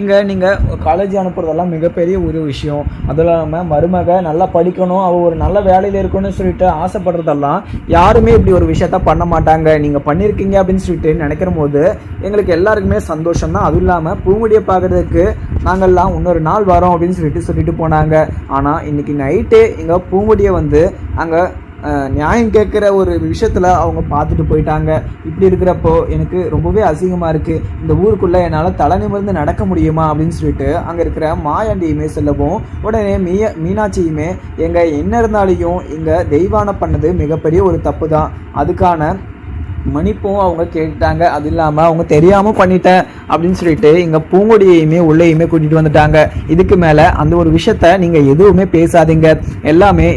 இங்கே நீங்கள் காலேஜ் அனுப்புறதெல்லாம் மிகப்பெரிய ஒரு விஷயம், அதுவும் மருமக நல்லா படிக்கணும், அவ ஒரு நல்ல வேலையில இருக்கணும்னு சொல்லிட்டு ஆசைப்படுறதெல்லாம் யாருமே இப்படி ஒரு விஷயத்த பண்ண மாட்டாங்க, நீங்க பண்ணிருக்கீங்க அப்படின்னு சொல்லிட்டு நினைக்கிற போது எங்களுக்கு எல்லாருக்குமே சந்தோஷம் தான், அதுவும் இல்லாம பூங்குடியை பார்க்கறதுக்கு நாங்கள்லாம் இன்னொரு நாள் வரோம் அப்படின்னு சொல்லிட்டு போனாங்க. ஆனா இன்னைக்கு நைட்டு எங்க பூங்குடியை வந்து அங்க நியாயம் கேட்குற ஒரு விஷயத்தில் அவங்க பார்த்துட்டு போயிட்டாங்க. இப்படி இருக்கிறப்போ எனக்கு ரொம்பவே அசிங்கமாக இருக்குது, இந்த ஊருக்குள்ளே என்னால் தலை நிமிர்ந்து நடக்க முடியுமா அப்படின்னு சொல்லிட்டு அங்கே இருக்கிற மாயாண்டியுமே சொல்லவும் உடனே மீனாட்சியுமே என்ன இருந்தாலையும் இங்கே தெய்வானம் பண்ணது மிகப்பெரிய ஒரு தப்பு தான், அதுக்கான மன்னிப்பும் அவங்க கேட்டாங்க, அது இல்லாமல் அவங்க தெரியாமல் பண்ணிட்டேன் அப்படின்னு சொல்லிட்டு இங்கே பூங்கொடியையுமே உள்ளேயுமே கூட்டிகிட்டு வந்துட்டாங்க. இதுக்கு மேலே அந்த ஒரு விஷயத்த நீங்கள் எதுவுமே பேசாதீங்க, எல்லாமே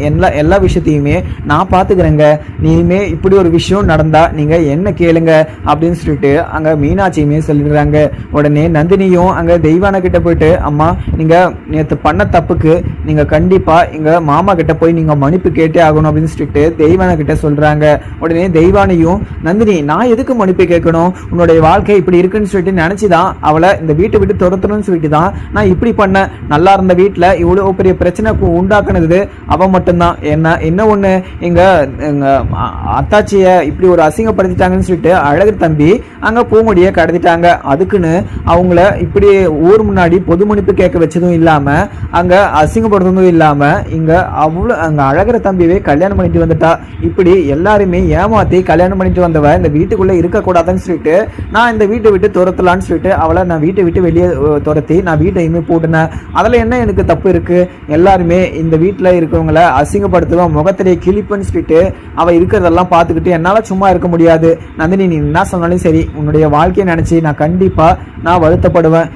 எல்லா விஷயத்தையுமே நான் பார்த்துக்கிறேங்க, நீயுமே இப்படி ஒரு விஷயம் நடந்தால் நீங்கள் என்ன கேளுங்க அப்படின்னு சொல்லிட்டு அங்கே மீனாட்சியுமே சொல்லிடுறாங்க. உடனே நந்தினியும் அங்கே தெய்வான கிட்ட போயிட்டு அம்மா நீங்கள் நேற்று பண்ண தப்புக்கு நீங்கள் கண்டிப்பாக எங்கள் மாமா கிட்ட போய் நீங்கள் மன்னிப்பு கேட்டே ஆகணும் அப்படின்னு சொல்லிட்டு தெய்வான கிட்ட சொல்கிறாங்க. உடனே தெய்வானையும் நந்தினி நான் எதுக்கு மன்னிப்பு கேட்கணும், உன்னுடைய வாழ்க்கை இப்படி இருக்குன்னு சொல்லிட்டு நினைச்சுதான் அவளை இந்த வீட்டை விட்டு துரத்தணும்னு சொல்லிட்டு தான் நான் இப்படி பண்ணேன், நல்லா இருந்த வீட்டில் இவ்வளோ பெரிய பிரச்சனை உண்டாக்குனது அவ மட்டும்தான், என்ன ஒன்று எங்க அத்தாச்சியை இப்படி ஒரு அசிங்கப்படுத்திட்டாங்கன்னு சொல்லிட்டு அழகு தம்பி அங்கே பூங்குடியை கடத்திட்டாங்க, அதுக்குன்னு அவங்கள இப்படி ஊர் முன்னாடி பொது மன்னிப்பு கேட்க வச்சதும் இல்லாமல் அங்கே அசிங்கப்படுத்துறதும் இல்லாமல் இங்கே அவ்வளோ அங்கே அழகிற தம்பியவே கல்யாணம் பண்ணிட்டு வந்துட்டா, இப்படி எல்லாருமே ஏமாற்றி கல்யாணம் பண்ணிட்டு வந்தவ இருந்தவ இந்த வீட்டுக்குள்ளே இருக்கக்கூடாதுன்னு சொல்லிட்டு நான் இந்த வீட்டை விட்டு துரத்தலான்னு சொல்லிட்டு அவளை நான் வீட்டை விட்டு வெளியே துரத்தி நான் வீட்டையுமே போட்டுனேன். அதில் என்ன எனக்கு தப்பு இருக்குது? எல்லாருமே இந்த வீட்டில் இருக்கிறவங்கள அசிங்கப்படுத்துவேன், முகத்திலே கிளிப்புன்னு சொல்லிட்டு அவள் இருக்கிறதெல்லாம் பார்த்துக்கிட்டு என்னால் சும்மா இருக்க முடியாது. நந்தினி, நீ என்ன சொன்னாலும் சரி, உன்னுடைய வாழ்க்கையை நினச்சி நான் கண்டிப்பாக நான் வருத்தப்படுவேன்.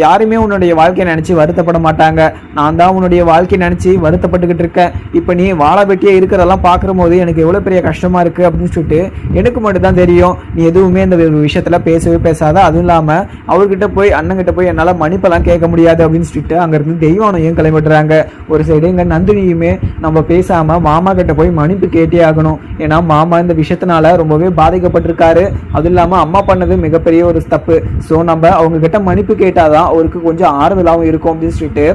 யாருமே உன்னுடைய வாழ்க்கையை நினச்சி வருத்தப்பட மாட்டாங்க. நான் தான் உன்னுடைய வாழ்க்கையை நினச்சி வருத்தப்பட்டுக்கிட்டு இருக்கேன். இப்போ நீ வாழை வெட்டியே இருக்கிறதெல்லாம் பார்க்குற போது எனக்கு எவ்வளோ பெரிய கஷ்டமாக இருக்குது அப்படின்னு சொல்லிட்டு எனக்கு மட்டும் தான் தெரியும். நீ எதுவுமே இந்த விஷயத்தில் பேசவே பேசாத. அதுவும் இல்லாமல் அவர்கிட்ட போய் அண்ணங்கிட்ட போய் என்னால் மன்னிப்பெல்லாம் கேட்க முடியாது அப்படின்னு சொல்லிட்டு அங்கேருந்து தெய்வானையும் கிளம்பிடுறாங்க. ஒரு சைடு இங்கே நந்தினியுமே நம்ம பேசாமல் மாமா கிட்ட போய் மன்னிப்பு கேட்டே ஆகணும். ஏன்னா மாமா இந்த விஷயத்தினால ரொம்பவே பாதிக்கப்பட்டிருக்காரு. அதுவும் இல்லாமல் அம்மா பண்ணது மிகப்பெரிய ஒரு தப்பு. ஸோ நம்ம அவங்க கிட்ட மன்னிப்பு கேட்டாதான் அவருக்கு கொஞ்சம் ஆறுதலாகவும் இருக்கும் அப்படின்னு சொல்லிட்டு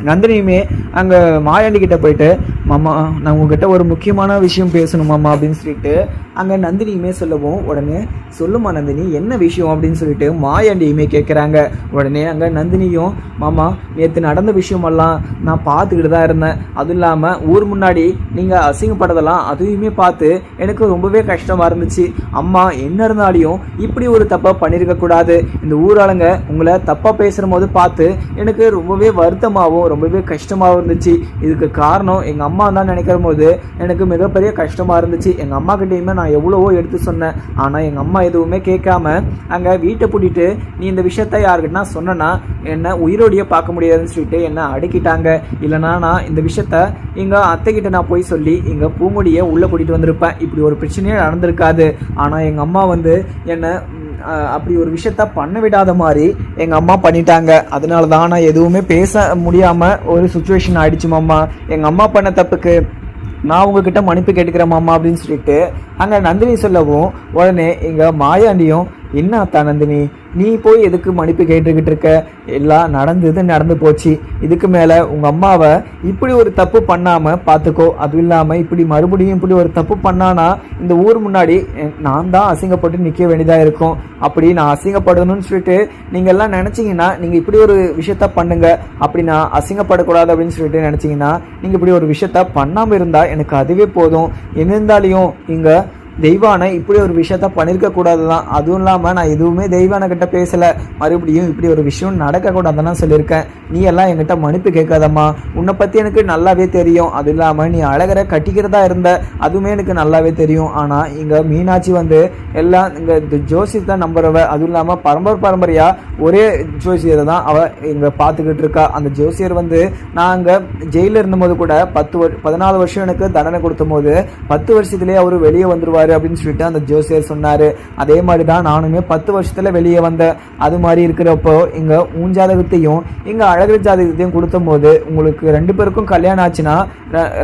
நந்தினியுமே அங்கே மாயாண்டி கிட்ட போயிட்டு, மாமா நான் உங்ககிட்ட ஒரு முக்கியமான விஷயம் பேசணும் மாமா அப்படின்னு சொல்லிட்டு அங்கே நந்தினியுமே சொல்லவும், உடனே சொல்லுமா நந்தினி, என்ன விஷயம் அப்படின்னு சொல்லிட்டு மாயாண்டியுமே கேட்குறாங்க. உடனே அங்கே நந்தினியும், மாமா நேற்று நடந்த விஷயமெல்லாம் நான் பார்த்துக்கிட்டு தான் இருந்தேன். அதுவும் இல்லாமல் ஊர் முன்னாடி நீங்கள் அசிங்கப்படுறதெல்லாம் அதையுமே பார்த்து எனக்கு ரொம்பவே கஷ்டமாக இருந்துச்சு. அம்மா என்ன இருந்தாலையும் இப்படி ஒரு தப்பாக பண்ணியிருக்கக்கூடாது. இந்த ஊராளுங்க உங்களை தப்பாக பேசுகிற போது பார்த்து எனக்கு ரொம்பவே வருத்தமாகவும் ரொம்பவே கஷ்டமாகவும் இருந்துச்சு. இதுக்கு காரணம் எங்கள் அம்மா தான் நினைக்கிற போது எனக்கு மிகப்பெரிய கஷ்டமாக இருந்துச்சு. எங்கள் அம்மா கிட்டேயுமே நான் எவ்வளவோ எடுத்து சொன்னேன். ஆனால் எங்கள் அம்மா எதுவுமே கேட்காம அங்கே வீட்டை பூட்டிட்டு நீ இந்த விஷயத்த யாருக்கிட்டனா சொன்னா என்னை உயிரோடையே பார்க்க முடியாதுன்னு சொல்லிட்டு என்னை அடக்கிட்டாங்க. இல்லைனா நான் இந்த விஷயத்த எங்கள் அத்தைக்கிட்ட நான் போய் சொல்லி எங்கள் பூங்கொடியை உள்ளே கூட்டிகிட்டு வந்திருப்பேன். இப்படி ஒரு பிரச்சனையே நடந்திருக்காது. ஆனால் எங்கள் அம்மா வந்து என்னை அப்படி ஒரு விஷயத்த பண்ண விடாத மாதிரி எங்கள் அம்மா பண்ணிட்டாங்க. அதனால தான் நான் எதுவுமே பேச முடியாமல் ஒரு சுச்சுவேஷன் ஆயிடுச்சு மாமா. எங்கள் அம்மா பண்ண தப்புக்கு நான் உங்ககிட்ட மன்னிப்பு கேட்டுக்கிறேன் மாமா அப்படின்னு சொல்லிட்டு அங்கே நந்தினி சொல்லவும், உடனே எங்கள் மாயாண்டியும், என்ன அத்தா நந்தினி, நீ போய் எதுக்கு மன்னிப்பு கேட்டுக்கிட்டு இருக்க? எல்லாம் நடந்து போச்சு. இதுக்கு மேலே உங்கள் அம்மாவை இப்படி ஒரு தப்பு பண்ணாமல் பார்த்துக்கோ. அதுவும் இல்லாமல் இப்படி மறுபடியும் இப்படி ஒரு தப்பு பண்ணானா இந்த ஊர் முன்னாடி நான் தான் அசிங்கப்பட்டு நிற்க வேண்டியதாக இருக்கும். அப்படி நான் அசிங்கப்படணும்னு சொல்லிட்டு நீங்கள் எல்லாம் நினச்சிங்கன்னா நீங்கள் இப்படி ஒரு விஷயத்த பண்ணுங்க. அப்படி நான் அசிங்கப்படக்கூடாது அப்படின்னு சொல்லிட்டு நினச்சிங்கன்னா நீங்கள் இப்படி ஒரு விஷயத்த பண்ணாமல் இருந்தால் எனக்கு அதுவே போதும். என்ன இருந்தாலையும் இங்கே தெய்வானை இப்படி ஒரு விஷயத்த பண்ணியிருக்க கூடாது தான். அதுவும் இல்லாமல் நான் எதுவுமே தெய்வானை கிட்ட பேசலை. மறுபடியும் இப்படி ஒரு விஷயம் நடக்கக்கூடாதுன்னு சொல்லியிருக்கேன். நீ எல்லாம் என்கிட்ட மன்னிப்பு கேட்காதம்மா. உன்னை பற்றி எனக்கு நல்லாவே தெரியும். அதுவும் இல்லாமல் நீ அழகரை கட்டிக்கிறதா இருந்த அதுவுமே எனக்கு நல்லாவே தெரியும். ஆனால் இங்கே மீனாட்சி வந்து எல்லாம் இங்கே ஜோசியத்தை நம்புறவ. அதுவும் இல்லாமல் பரம்பரையாக ஒரே ஜோசியரை தான் அவள் இங்கே பார்த்துக்கிட்டு இருக்கா. அந்த ஜோசியர் வந்து நான் அங்கே ஜெயிலில் இருந்தபோது கூட 14 வருஷம் எனக்கு தண்டனை கொடுத்த போது 10 வருஷத்துலேயே அவர் வெளியே வந்துருவார் அப்படின்னு சொல்லிட்டு அந்த ஜோசியர் சொன்னாரு. அதே மாதிரி தான் நானுமே 10 வருஷத்துல வெளியே வந்தேன். அது மாதிரி இருக்கிறப்போ இங்க உன் ஜாதகத்தையும் இங்க அழகர் ஜாதகத்தையும் கொடுத்த போது உங்களுக்கு 2 பேருக்கும் கல்யாணம் ஆச்சுன்னா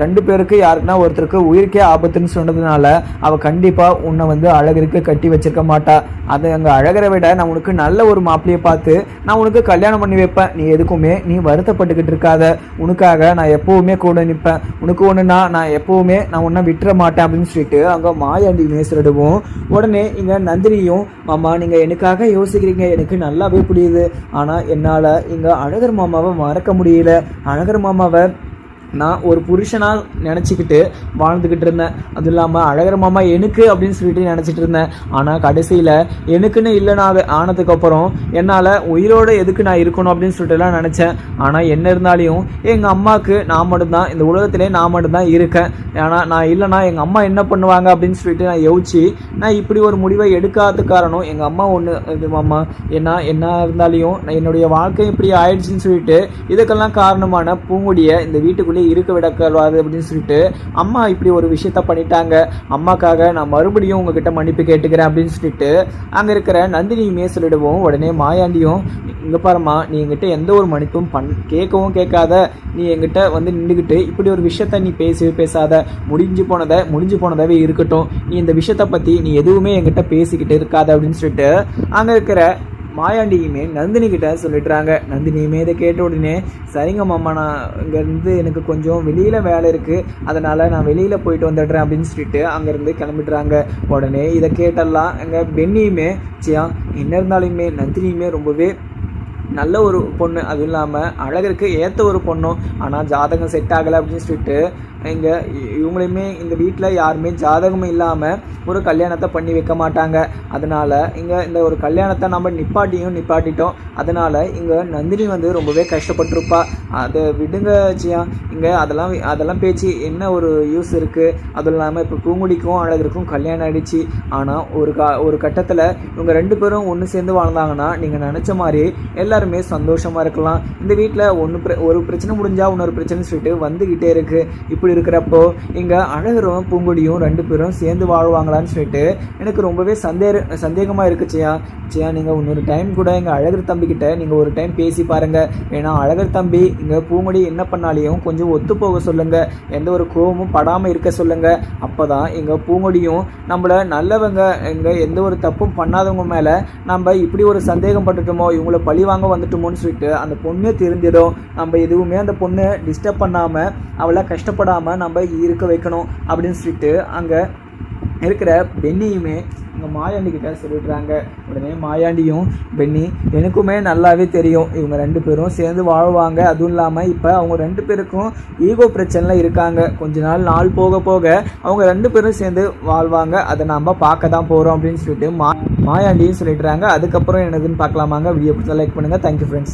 2 பேருக்கு யாருக்குன்னா ஒருத்தருக்கு உயிருக்கே ஆபத்துன்னு சொன்னதுனால அவ கண்டிப்பா உன்னை வந்து அழகருக்கு கட்டி வச்சிருக்க மாட்டா. அது அங்க அழகரை விட நான் உனக்கு நல்ல ஒரு மாப்பிள்ளையை பார்த்து நான் உனக்கு கல்யாணம் பண்ணி வைப்பேன். நீ எதுக்குமே நீ வருத்தப்பட்டுக்கிட்டு இருக்காத. உனக்காக நான் எப்பவுமே கூட நிற்பேன். உனக்கு ஒண்ணுன்னா நான் எப்பவுமே நான் உன்னை விட்டுற மாட்டேன் அப்படின்னு சொல்லிட்டு அங்க மாயாண்டி மேசிடுவோம். உடனே இங்க நந்தினியும், மாமா நீங்க எனக்காக யோசிக்கிறீங்க, எனக்கு நல்லாவே புரியுது. ஆனா என்னால இங்க அழகர் மாமாவை மறக்க முடியல. அழகர் மாமாவை நான் ஒரு புருஷனாக நினச்சிக்கிட்டு வாழ்ந்துக்கிட்டு இருந்தேன். அதுவும் இல்லாமல் அழகர் மாமா எனக்கு அப்படின்னு சொல்லிட்டு நினச்சிட்டு இருந்தேன். ஆனால் கடைசியில் எனக்குன்னு இல்லைனா ஆனதுக்கப்புறம் என்னால் உயிரோடு எதுக்கு நான் இருக்கணும் அப்படின்னு சொல்லிட்டுலாம் நினச்சேன். ஆனால் என்ன இருந்தாலையும் எங்கள் அம்மாவுக்கு நான் மட்டும்தான் இந்த உலகத்திலே நான் மட்டும்தான் இருக்கேன். ஆனால் நான் இல்லைனா எங்கள் அம்மா என்ன பண்ணுவாங்க அப்படின்னு சொல்லிட்டு நான் யோசிச்சு நான் இப்படி ஒரு முடிவை எடுக்காத காரணம் எங்கள் அம்மா ஒன்று இது மாமா. என்ன இருந்தாலையும் நான் என்னுடைய வாழ்க்கை இப்படி ஆயிடுச்சுன்னு சொல்லிட்டு இதுக்கெல்லாம் காரணமான பூங்குடியை இந்த வீட்டுக்குள்ளே இருக்க விடக்கூடாது அப்படின்னு சொல்லிட்டு அம்மா இப்படி ஒரு விஷயத்த பண்ணிட்டாங்க. அம்மாக்காக நான் மறுபடியும் உங்ககிட்ட மன்னிப்பு கேட்டுக்கிறேன் அப்படின்னு சொல்லிட்டு அங்க இருக்கிற நந்தினியுமே சொல்லிடுவோம். உடனே மாயாண்டியும், இங்க பாருமா, நீ என்கிட்ட எந்த ஒரு மன்னிப்பும் கேட்கவும் கேட்காத. நீ என்கிட்ட வந்து நின்றுக்கிட்டு இப்படி ஒரு விஷயத்த நீ பேசாத. முடிஞ்சு போனதாவே இருக்கட்டும். நீ இந்த விஷயத்த பத்தி நீ எதுவுமே என்கிட்ட பேசிக்கிட்டு இருக்காத அப்படின்னு சொல்லிட்டு அங்க இருக்கிற மாயாண்டியுமே நந்தினி கிட்ட சொல்லிடுறாங்க. நந்தினியுமே இதை கேட்ட உடனே, சரிங்க மாமா, நான் இங்கேருந்து எனக்கு கொஞ்சம் வெளியில் வேலை இருக்குது, அதனால் நான் வெளியில் போயிட்டு வந்துடுறேன் அப்படின்னு சொல்லிட்டு அங்கேருந்து கிளம்பிடுறாங்க. உடனே இதை கேட்டெல்லாம் எங்கள் பெண்ணியுமே, சியா என்ன இருந்தாலுமே நந்தினியுமே ரொம்பவே நல்ல ஒரு பொண்ணு, அதுவும் இல்லாமல் அழகருக்கு ஏற்ற ஒரு பொண்ணும், ஆனால் ஜாதகம் செட் ஆகலை அப்படின்னு சொல்லிட்டு இங்கே இவங்களையுமே இந்த வீட்டில் யாருமே ஜாதகமும் இல்லாமல் ஒரு கல்யாணத்தை பண்ணி வைக்க மாட்டாங்க. அதனால் இங்கே இந்த ஒரு கல்யாணத்தை நம்ம நிப்பாட்டிட்டோம். அதனால் இங்கே நந்தினி வந்து ரொம்பவே கஷ்டப்பட்டிருப்பா. அதை விடுங்க ஜியா, இங்கே அதெல்லாம் பேச்சு என்ன ஒரு யூஸ் இருக்குது? அதுவும் இல்லாமல் இப்போ பூங்குடிக்கும் அழகருக்கும் கல்யாணம் ஆகிடுச்சு. ஆனால் ஒரு கட்டத்தில் இவங்க 2 பேரும் ஒன்று சேர்ந்து வாழ்ந்தாங்கன்னா நீங்கள் நினச்ச மாதிரி எல்லாருமே சந்தோஷமாக இருக்கலாம். இந்த வீட்டில் ஒரு பிரச்சனை முடிஞ்சால் இன்னொரு பிரச்சனை சொல்லிட்டு வந்துக்கிட்டே இருக்குது. இப்படி இருக்கிறப்போ இங்கே அழகரும் பூங்குடியும் 2 பேரும் சேர்ந்து வாழ்வாங்களான்னு சொல்லிட்டு எனக்கு ரொம்பவே சந்தேகமாக இருக்குது ஜியா. நீங்கள் இன்னொரு டைம் கூட எங்கள் அழகர் தம்பிக்கிட்ட நீங்கள் ஒரு டைம் பேசி பாருங்கள். ஏன்னா அழகர் தம்பி இங்கே பூங்குடி என்ன பண்ணாலையும் கொஞ்சம் ஒத்து போக சொல்லுங்கள், எந்த ஒரு கோபமும் படாமல் இருக்க சொல்லுங்கள். அப்போ தான் எங்கள் பூங்குடியும் நம்மளை நல்லவங்க, இங்கே எந்த ஒரு தப்பும் பண்ணாதவங்க மேலே நம்ம இப்படி ஒரு சந்தேகம் பட்டுட்டோமோ, இவங்கள பழி வாங்க வந்துட்டோமோன்னு சொல்லிட்டு அந்த பொண்ணு தெரிஞ்சிடும். நம்ம எதுவுமே அந்த பொண்ணு டிஸ்டர்ப் பண்ணாமல் அவளை கஷ்டப்படாமல் நம்ம இருக்க வைக்கணும் அப்படின்னு சொல்லிட்டு அங்கே இருக்கிற பென்னியுமே இங்கே மாயாண்டிக்கிட்ட சொல்லிடுறாங்க. உடனே மாயாண்டியும் பென்னி எனக்குமே நல்லாவே தெரியும் இவங்க 2 பேரும் சேர்ந்து வாழ்வாங்க. அதுவும் இல்லாமல் இப்போ அவங்க 2 பேருக்கும் ஈகோ பிரச்சனைலாம் இருக்காங்க. கொஞ்ச நாள் போக போக அவங்க 2 பேரும் சேர்ந்து வாழ்வாங்க. அதை நம்ம பார்க்க தான் போகிறோம் அப்படின்னு சொல்லிட்டு மாயாண்டியும் சொல்லிடுறாங்க. அதுக்கப்புறம் என்னதுன்னு பார்க்கலாமாங்க. வீடியோ பிடிச்சா லைக் பண்ணுங்கள். Thank you friends.